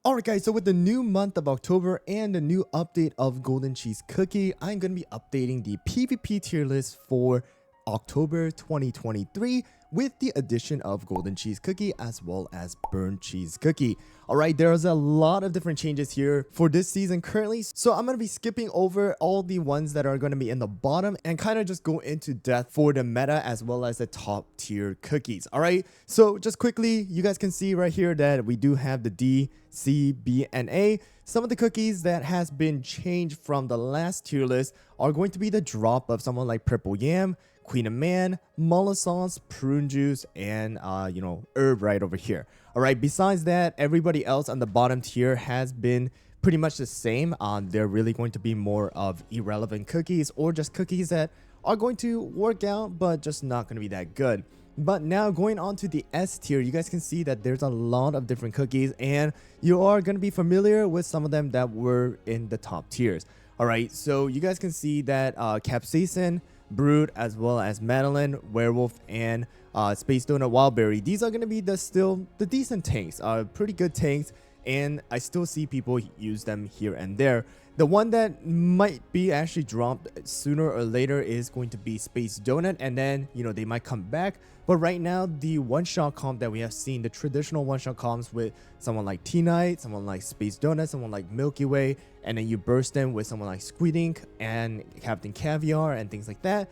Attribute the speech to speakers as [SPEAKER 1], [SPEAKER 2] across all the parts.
[SPEAKER 1] Alright guys, so with the new month of October and the new update of Golden Cheese Cookie, I'm going to be updating the PvP tier list for October 2023 with the addition of Golden Cheese Cookie as well as Burnt Cheese Cookie. Alright, there's a lot of different changes here for this season currently, so I'm going to be skipping over all the ones that are going to be in the bottom and kind of just go into depth for the meta as well as the top tier cookies. Alright, so just quickly, you guys can see right here that we do have the D, C, B, and A. Some of the cookies that has been changed from the last tier list are going to be the drop of someone like Purple Yam, Queen of Man, Mullet Sauce, Prune Juice, and herb right over here. Alright, besides that, everybody else on the bottom tier has been pretty much the same. They're really going to be more of irrelevant cookies or just cookies that are going to work out but just not going to be that good. But now going on to the S tier, you guys can see that there's a lot of different cookies and you are going to be familiar with some of them that were in the top tiers. Alright, so you guys can see that Capsaicin, Brood, as well as Madeline, Werewolf, and Space Donut Wildberry. These are going to be the decent tanks, pretty good tanks, and I still see people use them here and there. The one that might be actually dropped sooner or later is going to be Space Donut, and then they might come back. But right now, the one-shot comp that we have seen, the traditional one-shot comps with someone like T-Knight, someone like Space Donut, someone like Milky Way, and then you burst them with someone like Squid Ink and Captain Caviar and things like that,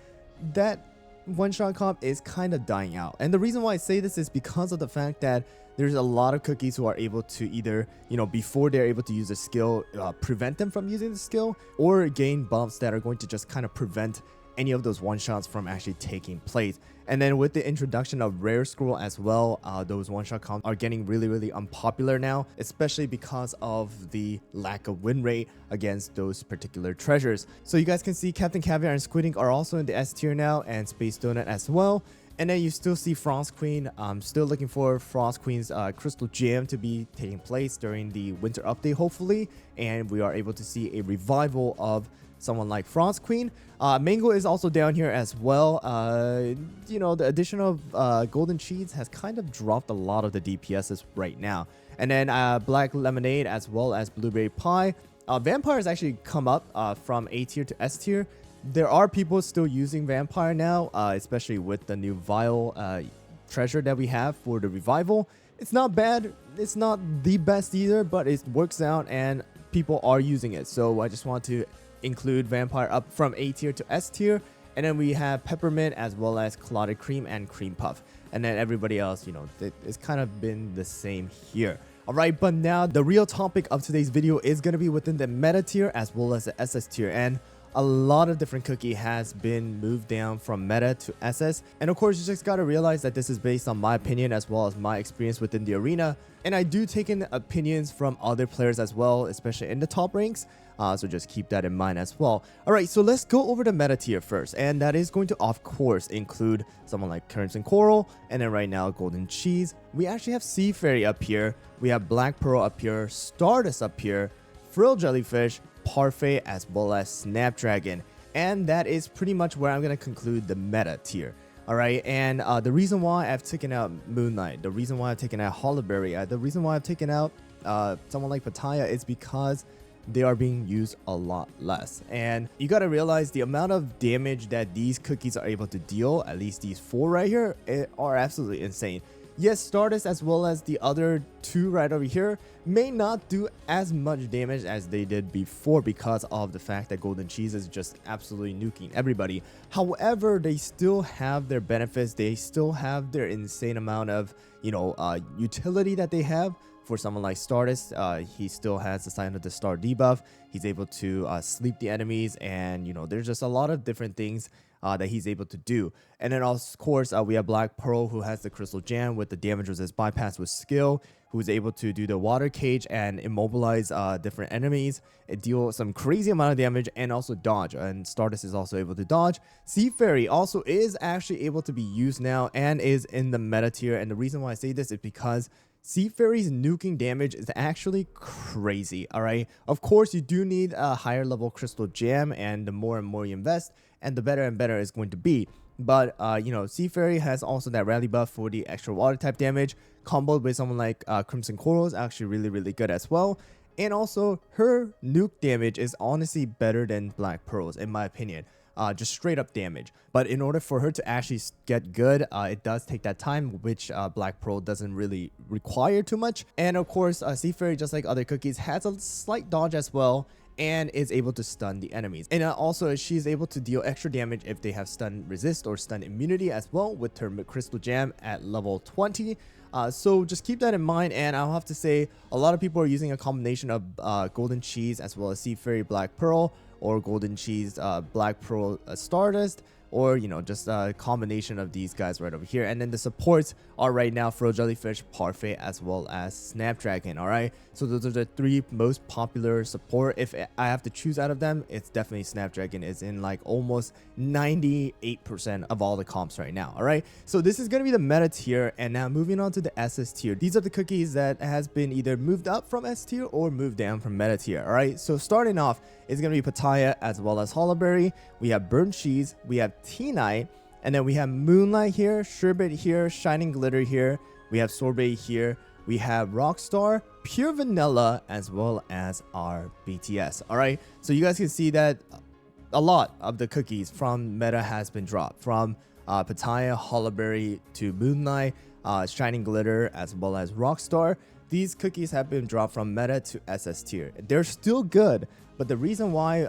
[SPEAKER 1] that one-shot comp is kind of dying out. And the reason why I say this is because of the fact that there's a lot of cookies who are able to either, before they're able to use a skill, prevent them from using the skill, or gain buffs that are going to just kind of prevent any of those one-shots from actually taking place. And then with the introduction of Rare Scroll as well, those one-shot comps are getting really unpopular now, especially because of the lack of win rate against those particular treasures. So you guys can see Captain Caviar and Squid Ink are also in the S tier now, and Space Donut as well. And then you still see Frost Queen. I'm still looking for Frost Queen's Crystal Gem to be taking place during the winter update, hopefully. And we are able to see a revival of someone like Frost Queen. Mango is also down here as well. The addition of Golden Cheese has kind of dropped a lot of the DPSs right now. And then Black Lemonade as well as Blueberry Pie. Vampire has actually come up from A tier to S tier. There are people still using Vampire now, especially with the new Vial treasure that we have for the revival. It's not bad. It's not the best either, but it works out and people are using it. So I just want to include Vampire up from A tier to S tier. And then we have Peppermint as well as Clotted Cream and Cream Puff. And then everybody else, it's kind of been the same here. Alright, but now the real topic of today's video is going to be within the meta tier as well as the SS tier. And a lot of different cookie has been moved down from meta to SS. And of course, you just got to realize that this is based on my opinion as well as my experience within the arena. And I do take in opinions from other players as well, especially in the top ranks. So just keep that in mind as well. Alright, so let's go over the meta tier first. And that is going to, of course, include someone like Crimson Coral. And then right now, Golden Cheese. We actually have Sea Fairy up here. We have Black Pearl up here. Stardust up here. Frill Jellyfish. Parfait as well as Snapdragon, and that is pretty much where I'm going to conclude the meta tier. Alright, and the reason why I've taken out Moonlight, the reason why I've taken out Hollowberry, the reason why I've taken out someone like Pattaya is because they are being used a lot less. And you got to realize the amount of damage that these cookies are able to deal, at least these four right here, are absolutely insane. Yes, Stardust as well as the other two right over here may not do as much damage as they did before because of the fact that Golden Cheese is just absolutely nuking everybody. However, they still have their benefits. They still have their insane amount of, utility that they have. For someone like Stardust, he still has the Sign of the Star debuff. He's able to sleep the enemies, and there's just a lot of different things that he's able to do. And then of course we have Black Pearl, who has the Crystal Gem with the damage resist bypass with skill, who's able to do the water cage and immobilize different enemies, deal some crazy amount of damage, and also dodge. And Stardust is also able to dodge. Sea Fairy also is actually able to be used now and is in the meta tier. And the reason why I say this is because Sea Fairy's nuking damage is actually crazy. Alright, of course you do need a higher level Crystal Gem, and the more and more you invest, and the better and better it's going to be. But you know, Sea Fairy has also that rally buff for the extra water type damage, comboed with someone like Crimson Coral is actually really good as well. And also her nuke damage is honestly better than Black Pearl's in my opinion. Just straight up damage. But in order for her to actually get good, it does take that time, which Black Pearl doesn't really require too much. And of course, Sea Fairy, just like other cookies, has a slight dodge as well, and is able to stun the enemies. And also she's able to deal extra damage if they have stun resist or stun immunity as well with her Crystal Jam at level 20. So just keep that in mind, and I'll have to say a lot of people are using a combination of Golden Cheese as well as Sea Fairy Black Pearl, or Golden Cheese Black Pearl Stardust, or you know, just a combination of these guys right over here. And then the supports are right now Fro Jellyfish, Parfait, as well as Snapdragon. All right, so those are the 3 most popular support. If I have to choose out of them, it's definitely Snapdragon. Is in like almost 98% of all the comps right now. All right, so this is going to be the meta tier, and now moving on to the SS tier. These are the cookies that has been either moved up from S tier or moved down from meta tier. All right, so starting off is going to be Pattaya as well as Hollowberry. We have Burnt Cheese, we have T-Night, and then we have Moonlight here, Sherbet here, Shining Glitter here, we have Sorbet here, we have Rockstar, Pure Vanilla, as well as our BTS. All right, so you guys can see that a lot of the cookies from meta has been dropped, from Pattaya, Hollowberry to Moonlight, Shining Glitter, as well as Rockstar. These cookies have been dropped from meta to SS tier. They're still good, but the reason why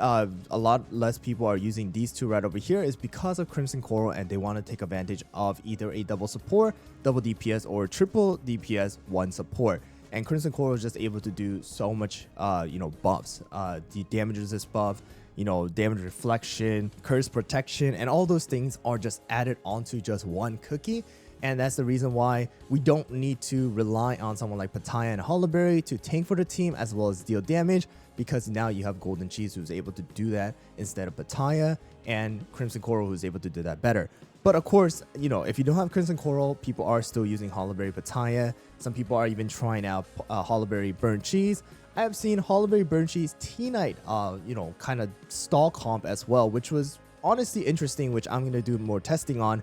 [SPEAKER 1] a lot less people are using these 2 right over here is because of Crimson Coral, and they want to take advantage of either a double support, double DPS, or triple DPS, 1 support. And Crimson Coral is just able to do so much, you know, buffs. The damage resist buff, you know, damage reflection, curse protection, and all those things are just added onto just 1 cookie. And that's the reason why we don't need to rely on someone like Pattaya and Hollowberry to tank for the team as well as deal damage, because now you have Golden Cheese who's able to do that instead of Pattaya, and Crimson Coral who's able to do that better. But of course, you know, if you don't have Crimson Coral, people are still using Hollowberry Pattaya. Some people are even trying out Hollowberry Burnt Cheese. I have seen Hollowberry Burnt Cheese T-Night, you know, kind of stall comp as well, which was honestly interesting, which I'm going to do more testing on.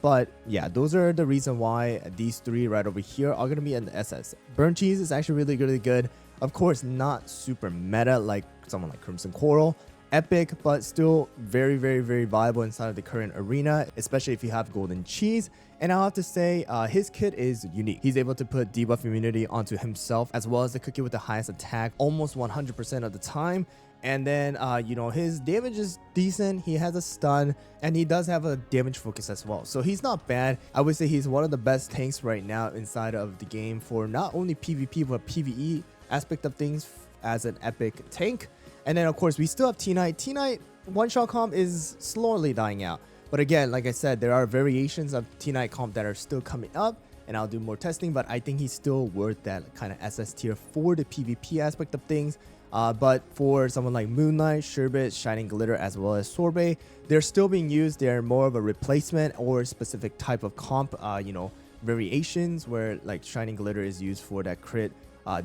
[SPEAKER 1] But yeah, those are the reason why these 3 right over here are going to be in the SS. Burnt Cheese is actually really good. Of course, not super meta like someone like Crimson Coral. Epic, but still very viable inside of the current arena, especially if you have Golden Cheese. And I'll have to say, his kit is unique. He's able to put debuff immunity onto himself, as well as the cookie with the highest attack almost 100% of the time. And then, you know, his damage is decent. He has a stun, and he does have a damage focus as well. So he's not bad. I would say he's one of the best tanks right now inside of the game for not only PvP, but PvE aspect of things as an epic tank. And then, of course, we still have T-Night. T-Night one-shot comp is slowly dying out. But again, like I said, there are variations of T-Night comp that are still coming up, and I'll do more testing. But I think he's still worth that kind of SS tier for the PvP aspect of things. But for someone like Moonlight, Sherbet, Shining Glitter, as well as Sorbet, they're still being used. They're more of a replacement or specific type of comp, you know, variations where like Shining Glitter is used for that crit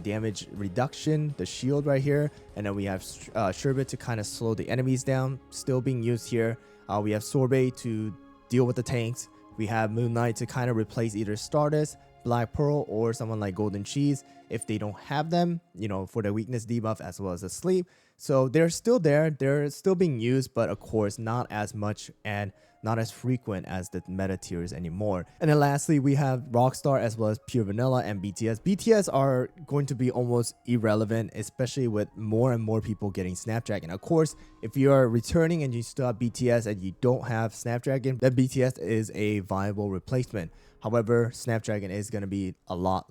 [SPEAKER 1] damage reduction, the shield right here. And then we have Sherbet to kind of slow the enemies down, still being used here. We have Sorbet to deal with the tanks. We have Moonlight to kind of replace either Stardust, Black Pearl, or someone like Golden Cheese if they don't have them, you know, for the weakness debuff as well as the sleep. So they're still there, they're still being used, but of course not as much and not as frequent as the meta tiers anymore. And then lastly, we have Rockstar as well as Pure Vanilla and BTS. BTS are going to be almost irrelevant, especially with more and more people getting Snapdragon. Of course, if you are returning and you still have BTS and you don't have Snapdragon, then BTS is a viable replacement. However, Snapdragon is going to be a lot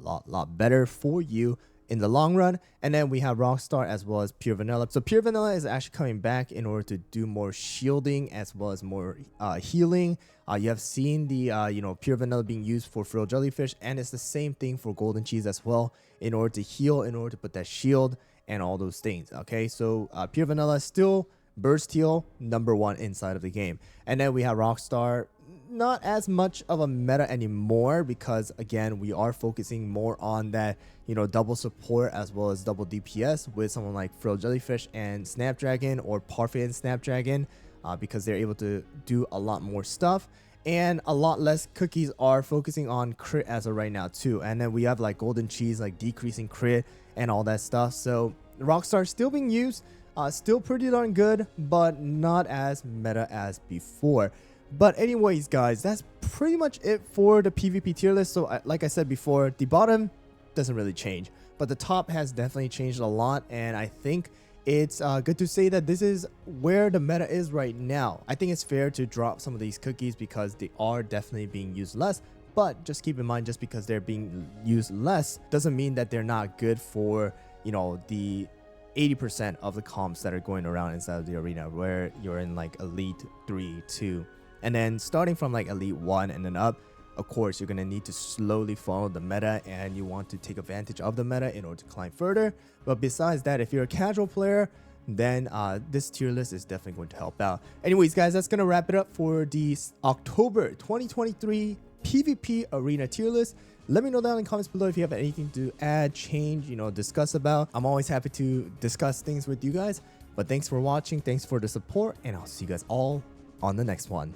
[SPEAKER 1] better for you in the long run. And then we have Rockstar as well as Pure Vanilla. So Pure Vanilla is actually coming back in order to do more shielding as well as more healing. You have seen the you know, Pure Vanilla being used for Frill Jellyfish, and it's the same thing for Golden Cheese as well, in order to heal, in order to put that shield and all those things. Okay, so Pure Vanilla still burst heal #1 inside of the game. And then we have Rockstar, not as much of a meta anymore, because again, we are focusing more on that, you know, double support as well as double DPS with someone like Frill Jellyfish and Snapdragon, or Parfait and Snapdragon. because they're able to do a lot more stuff. And a lot less cookies are focusing on crit as of right now too. And then we have like golden cheese, like decreasing crit and all that stuff. So Rockstar still being used, still pretty darn good, but not as meta as before. But anyways, guys, that's pretty much it for the PvP tier list. So like I said before, the bottom doesn't really change, but the top has definitely changed a lot. And I think it's good to say that this is where the meta is right now. I think it's fair to drop some of these cookies because they are definitely being used less. But just keep in mind, just because they're being used less doesn't mean that they're not good for, you know, the 80% of the comps that are going around inside of the arena, where you're in like Elite 3, 2, and then starting from like Elite 1 and then up. Of course, you're going to need to slowly follow the meta, and you want to take advantage of the meta in order to climb further. But besides that, if you're a casual player, then this tier list is definitely going to help out. Anyways, guys, that's going to wrap it up for the October 2023 PvP Arena tier list. Let me know down in the comments below if you have anything to add, change, you know, discuss about. I'm always happy to discuss things with you guys. But thanks for watching, thanks for the support, and I'll see you guys all on the next one.